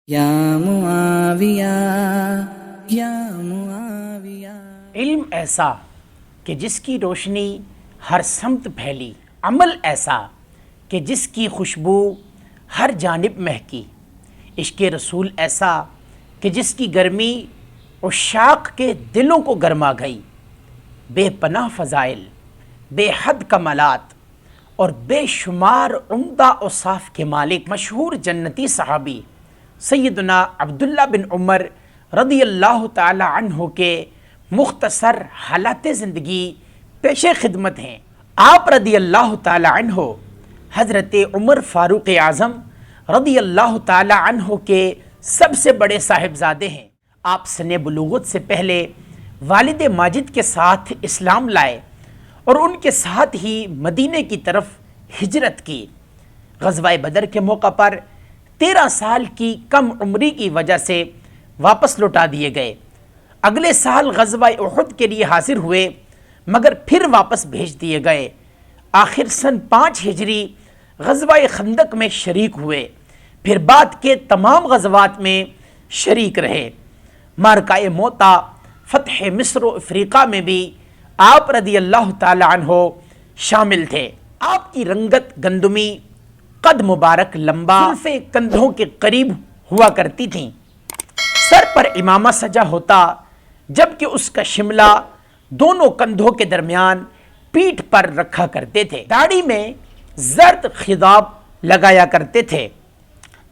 یا معاویہ یا معاویہ۔ علم ایسا کہ جس کی روشنی ہر سمت پھیلی، عمل ایسا کہ جس کی خوشبو ہر جانب مہکی، عشق رسول ایسا کہ جس کی گرمی عشاق کے دلوں کو گرما گئی، بے پناہ فضائل، بے حد کمالات اور بے شمار عمدہ اوصاف کے مالک مشہور جنتی صحابی سیدنا عبداللہ بن عمر رضی اللہ تعالی عنہ کے مختصر حالات زندگی پیش خدمت ہیں۔ آپ رضی اللہ تعالی عنہ حضرت عمر فاروق اعظم رضی اللہ تعالی عنہ کے سب سے بڑے صاحبزادے ہیں۔ آپ سن بلوغت سے پہلے والد ماجد کے ساتھ اسلام لائے اور ان کے ساتھ ہی مدینے کی طرف ہجرت کی۔ غزوہ بدر کے موقع پر 13 سال کی کم عمری کی وجہ سے واپس لوٹا دیے گئے۔ اگلے سال غزوہ احد کے لیے حاضر ہوئے مگر پھر واپس بھیج دیے گئے۔ آخر سن 5 ہجری غزوہ خندق میں شریک ہوئے، پھر بعد کے تمام غزوات میں شریک رہے۔ معرکہ موتا، فتح مصر و افریقہ میں بھی آپ رضی اللہ تعالی عنہ شامل تھے۔ آپ کی رنگت گندمی، قد مبارک لمبا، زلفیں کندھوں کے قریب ہوا کرتی تھیں، سر پر امامہ سجا ہوتا جبکہ اس کا شملہ دونوں کندھوں کے درمیان پیٹھ پر رکھا کرتے تھے۔ داڑھی میں زرد خضاب لگایا کرتے تھے،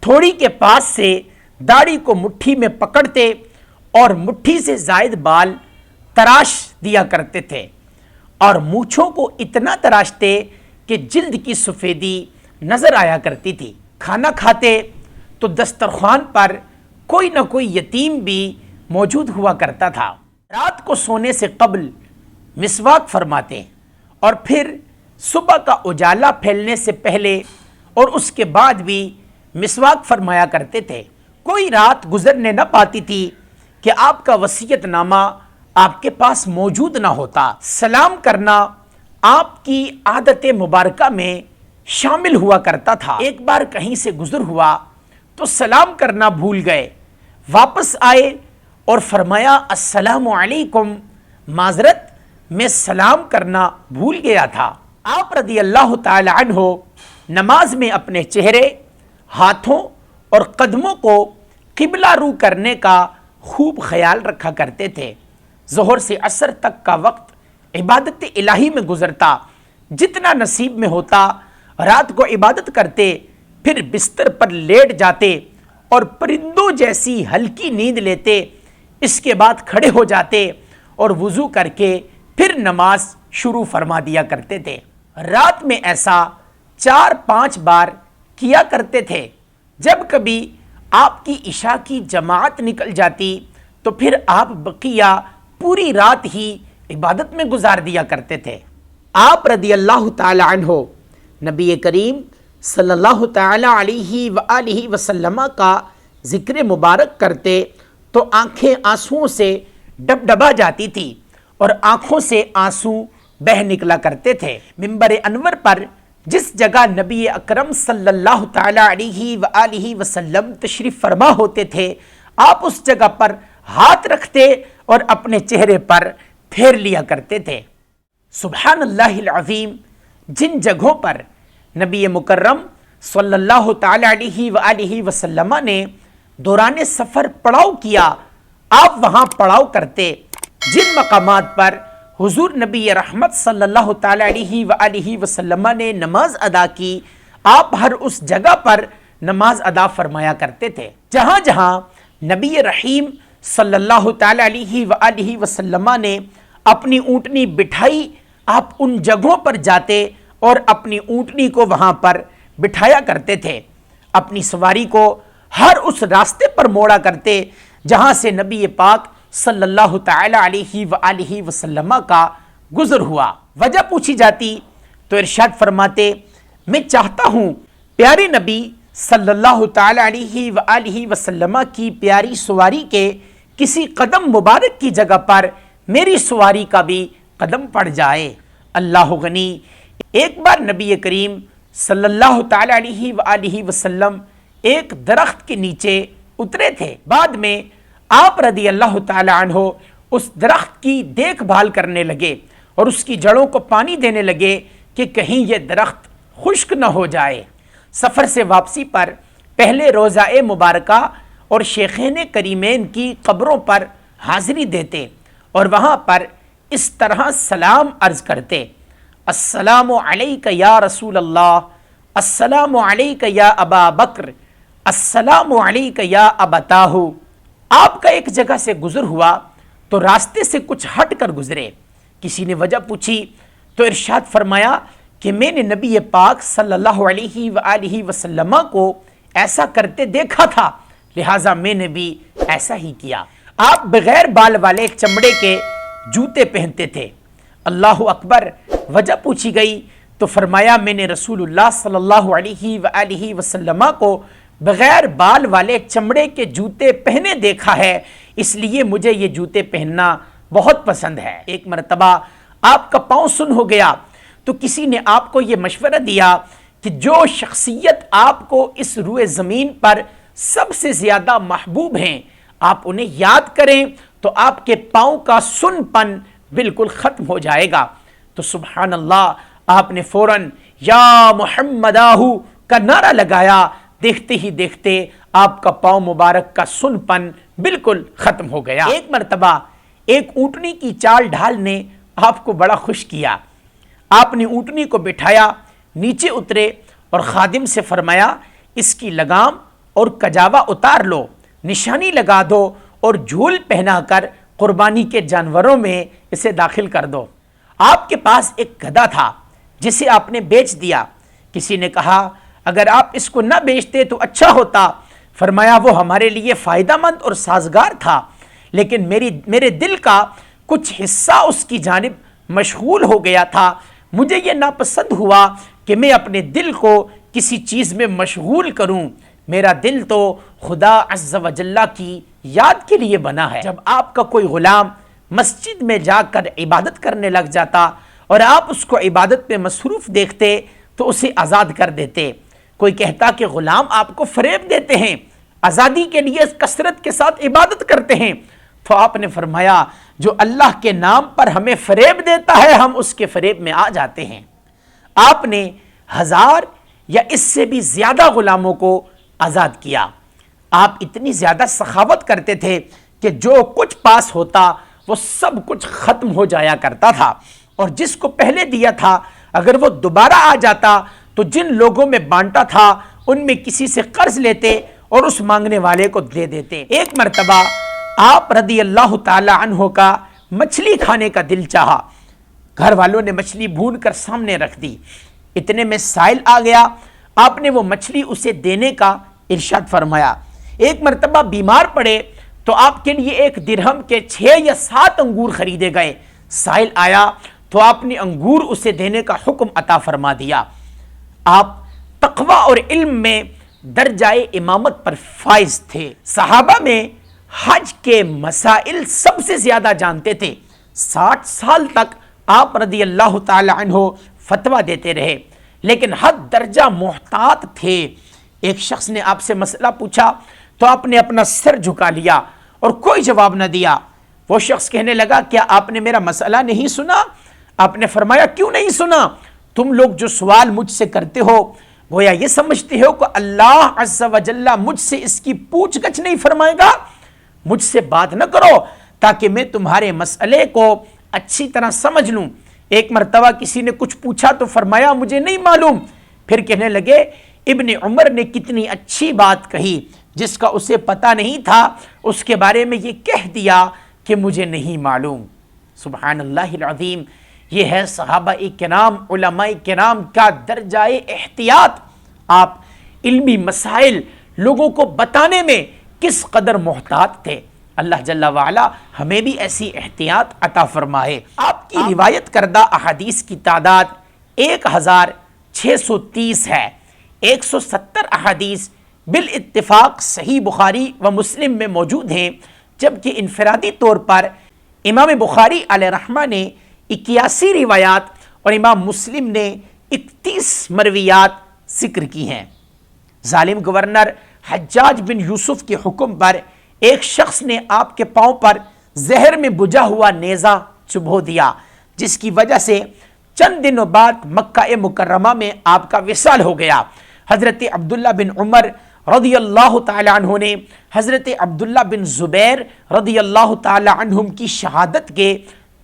تھوڑی کے پاس سے داڑھی کو مٹھی میں پکڑتے اور مٹھی سے زائد بال تراش دیا کرتے تھے اور مونچھوں کو اتنا تراشتے کہ جلد کی سفیدی نظر آیا کرتی تھی۔ کھانا کھاتے تو دسترخوان پر کوئی نہ کوئی یتیم بھی موجود ہوا کرتا تھا۔ رات کو سونے سے قبل مسواک فرماتے اور پھر صبح کا اجالا پھیلنے سے پہلے اور اس کے بعد بھی مسواک فرمایا کرتے تھے۔ کوئی رات گزرنے نہ پاتی تھی کہ آپ کا وصیت نامہ آپ کے پاس موجود نہ ہوتا۔ سلام کرنا آپ کی عادت مبارکہ میں شامل ہوا کرتا تھا۔ ایک بار کہیں سے گزر ہوا تو سلام کرنا بھول گئے، واپس آئے اور فرمایا السلام علیکم، معذرت میں سلام کرنا بھول گیا تھا۔ آپ رضی اللہ تعالی عنہ نماز میں اپنے چہرے، ہاتھوں اور قدموں کو قبلہ رو کرنے کا خوب خیال رکھا کرتے تھے۔ ظہر سے عصر تک کا وقت عبادت الہی میں گزرتا، جتنا نصیب میں ہوتا رات کو عبادت کرتے، پھر بستر پر لیٹ جاتے اور پرندوں جیسی ہلکی نیند لیتے۔ اس کے بعد کھڑے ہو جاتے اور وضو کر کے پھر نماز شروع فرما دیا کرتے تھے۔ رات میں ایسا 4-5 بار کیا کرتے تھے۔ جب کبھی آپ کی عشاء کی جماعت نکل جاتی تو پھر آپ بقیہ پوری رات ہی عبادت میں گزار دیا کرتے تھے۔ آپ رضی اللہ تعالی عنہ نبی کریم صلی اللہ تعالی علیہ وآلہ وسلم کا ذکر مبارک کرتے تو آنکھیں آنسوؤں سے ڈبڈبا جاتی تھی اور آنکھوں سے آنسو بہہ نکلا کرتے تھے۔ منبر انور پر جس جگہ نبی اکرم صلی اللہ تعالی علیہ وآلہ وسلم تشریف فرما ہوتے تھے، آپ اس جگہ پر ہاتھ رکھتے اور اپنے چہرے پر پھیر لیا کرتے تھے۔ سبحان اللہ العظیم، جن جگہوں پر نبی مکرم صلی اللہ تعالی علیہ وآلہ وسلم نے دوران سفر پڑاؤ کیا، آپ وہاں پڑاؤ کرتے۔ جن مقامات پر حضور نبی رحمت صلی اللہ تعالی علیہ وآلہ وسلم نے نماز ادا کی، آپ ہر اس جگہ پر نماز ادا فرمایا کرتے تھے۔ جہاں جہاں نبی رحیم صلی اللہ تعالی علیہ وآلہ وسلم نے اپنی اونٹنی بٹھائی، آپ ان جگہوں پر جاتے اور اپنی اونٹنی کو وہاں پر بٹھایا کرتے تھے۔ اپنی سواری کو ہر اس راستے پر موڑا کرتے جہاں سے نبی پاک صلی اللہ تعالی علیہ وآلہ وسلم کا گزر ہوا۔ وجہ پوچھی جاتی تو ارشاد فرماتے، میں چاہتا ہوں پیارے نبی صلی اللہ تعالی علیہ وآلہ وسلم کی پیاری سواری کے کسی قدم مبارک کی جگہ پر میری سواری کا بھی قدم پڑ جائے۔ اللہ غنی۔ ایک بار نبی کریم صلی اللہ تعالی علیہ وآلہ وسلم ایک درخت کے نیچے اترے تھے۔ بعد میں آپ رضی اللہ تعالی عنہ اس درخت کی دیکھ بھال کرنے لگے اور اس کی جڑوں کو پانی دینے لگے کہ کہیں یہ درخت خشک نہ ہو جائے۔ سفر سے واپسی پر پہلے روضہ مبارکہ اور شیخین کریمین کی قبروں پر حاضری دیتے اور وہاں پر اس طرح سلام عرض کرتے: السلام علیک یا رسول اللہ، السلام علیک یا ابا بکر، السلام علیک یا ابتاہ۔ آپ کا ایک جگہ سے گزر ہوا تو راستے سے کچھ ہٹ کر گزرے۔ کسی نے وجہ پوچھی تو ارشاد فرمایا کہ میں نے نبی پاک صلی اللہ علیہ وآلہ وسلم کو ایسا کرتے دیکھا تھا، لہٰذا میں نے بھی ایسا ہی کیا۔ آپ بغیر بال والے چمڑے کے جوتے پہنتے تھے۔ اللہ اکبر، وجہ پوچھی گئی تو فرمایا میں نے رسول اللہ صلی اللہ علیہ وآلہ وسلم کو بغیر بال والے چمڑے کے جوتے پہنے دیکھا ہے، اس لیے مجھے یہ جوتے پہننا بہت پسند ہے۔ ایک مرتبہ آپ کا پاؤں سن ہو گیا تو کسی نے آپ کو یہ مشورہ دیا کہ جو شخصیت آپ کو اس روئے زمین پر سب سے زیادہ محبوب ہیں، آپ انہیں یاد کریں تو آپ کے پاؤں کا سن پن بالکل ختم ہو جائے گا۔ تو سبحان اللہ، آپ نے فوراً یا محمداہ کا نعرہ لگایا۔ دیکھتے ہی دیکھتے آپ کا پاؤں مبارک کا سن پن بالکل ختم ہو گیا۔ ایک مرتبہ ایک اونٹنی کی چال ڈھال نے آپ کو بڑا خوش کیا۔ آپ نے اونٹنی کو بٹھایا، نیچے اترے اور خادم سے فرمایا اس کی لگام اور کجاوا اتار لو، نشانی لگا دو اور جھول پہنا کر قربانی کے جانوروں میں اسے داخل کر دو۔ آپ کے پاس ایک گدھا تھا جسے آپ نے بیچ دیا۔ کسی نے کہا اگر آپ اس کو نہ بیچتے تو اچھا ہوتا۔ فرمایا وہ ہمارے لیے فائدہ مند اور سازگار تھا، لیکن میرے دل کا کچھ حصہ اس کی جانب مشغول ہو گیا تھا۔ مجھے یہ ناپسند ہوا کہ میں اپنے دل کو کسی چیز میں مشغول کروں۔ میرا دل تو خدا عز و جل کی یاد کے لیے بنا ہے۔ جب آپ کا کوئی غلام مسجد میں جا کر عبادت کرنے لگ جاتا اور آپ اس کو عبادت میں مصروف دیکھتے تو اسے آزاد کر دیتے۔ کوئی کہتا کہ غلام آپ کو فریب دیتے ہیں، آزادی کے لیے کثرت کے ساتھ عبادت کرتے ہیں، تو آپ نے فرمایا جو اللہ کے نام پر ہمیں فریب دیتا ہے ہم اس کے فریب میں آ جاتے ہیں۔ آپ نے 1000 یا اس سے بھی زیادہ غلاموں کو آزاد کیا۔ آپ اتنی زیادہ سخاوت کرتے تھے کہ جو کچھ پاس ہوتا وہ سب کچھ ختم ہو جایا کرتا تھا، اور جس کو پہلے دیا تھا اگر وہ دوبارہ آ جاتا تو جن لوگوں میں بانٹا تھا ان میں کسی سے قرض لیتے اور اس مانگنے والے کو دے دیتے۔ ایک مرتبہ آپ رضی اللہ تعالی عنہ کا مچھلی کھانے کا دل چاہا۔ گھر والوں نے مچھلی بھون کر سامنے رکھ دی۔ اتنے میں سائل آ گیا، آپ نے وہ مچھلی اسے دینے کا ارشاد فرمایا۔ ایک مرتبہ بیمار پڑے تو آپ کے لیے 1 درہم کے 6 یا 7 انگور خریدے گئے۔ سائل آیا تو آپ نے انگور اسے دینے کا حکم عطا فرما دیا۔ آپ تقوی اور علم میں درجہ امامت پر فائز تھے۔ صحابہ میں حج کے مسائل سب سے زیادہ جانتے تھے۔ 60 سال تک آپ رضی اللہ تعالی عنہ فتویٰ دیتے رہے، لیکن حد درجہ محتاط تھے۔ ایک شخص نے آپ سے مسئلہ پوچھا تو آپ نے اپنا سر جھکا لیا اور کوئی جواب نہ دیا۔ وہ شخص کہنے لگا کیا آپ نے میرا مسئلہ نہیں سنا؟ آپ نے فرمایا کیوں نہیں سنا؟ تم لوگ جو سوال مجھ سے کرتے ہو گویا یہ سمجھتے ہو کہ اللہ عز و جل مجھ سے اس کی پوچھ گچھ نہیں فرمائے گا۔ مجھ سے بات نہ کرو تاکہ میں تمہارے مسئلے کو اچھی طرح سمجھ لوں۔ ایک مرتبہ کسی نے کچھ پوچھا تو فرمایا مجھے نہیں معلوم۔ پھر کہنے لگے ابن عمر نے کتنی اچھی بات کہی، جس کا اسے پتہ نہیں تھا اس کے بارے میں یہ کہہ دیا کہ مجھے نہیں معلوم۔ سبحان اللہ العظیم، یہ ہے صحابہ کرام، علماء کرام کا درجہ احتیاط۔ آپ علمی مسائل لوگوں کو بتانے میں کس قدر محتاط تھے۔ اللہ جل وعلا ہمیں بھی ایسی احتیاط عطا فرمائے۔ آپ کی روایت کردہ احادیث کی تعداد 1630 ہے۔ 170 احادیث بالاتفاق صحیح بخاری و مسلم میں موجود ہیں، جبکہ انفرادی طور پر امام بخاری علیہ رحمہ نے 81 روایات اور امام مسلم نے 31 مرویات ذکر کی ہیں۔ ظالم گورنر حجاج بن یوسف کے حکم پر ایک شخص نے آپ کے پاؤں پر زہر میں بجھا ہوا نیزہ چبھو دیا، جس کی وجہ سے چند دنوں بعد مکہ مکرمہ میں آپ کا وصال ہو گیا۔ حضرت عبداللہ بن عمر رضی اللہ تعالی عنہ نے حضرت عبداللہ بن زبیر رضی اللہ تعالی عنہم کی شہادت کے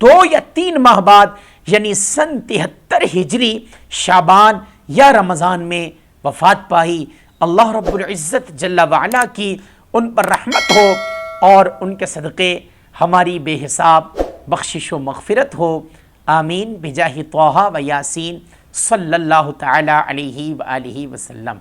2 یا 3 ماہ بعد یعنی سن 73 ہجری شعبان یا رمضان میں وفات پائی۔ اللہ رب العزت جل وعلا کی ان پر رحمت ہو اور ان کے صدقے ہماری بے حساب بخشش و مغفرت ہو، آمین بجاہ طٰہٰ و یاسین صلی اللہ تعالی علیہ وآلہ وسلم۔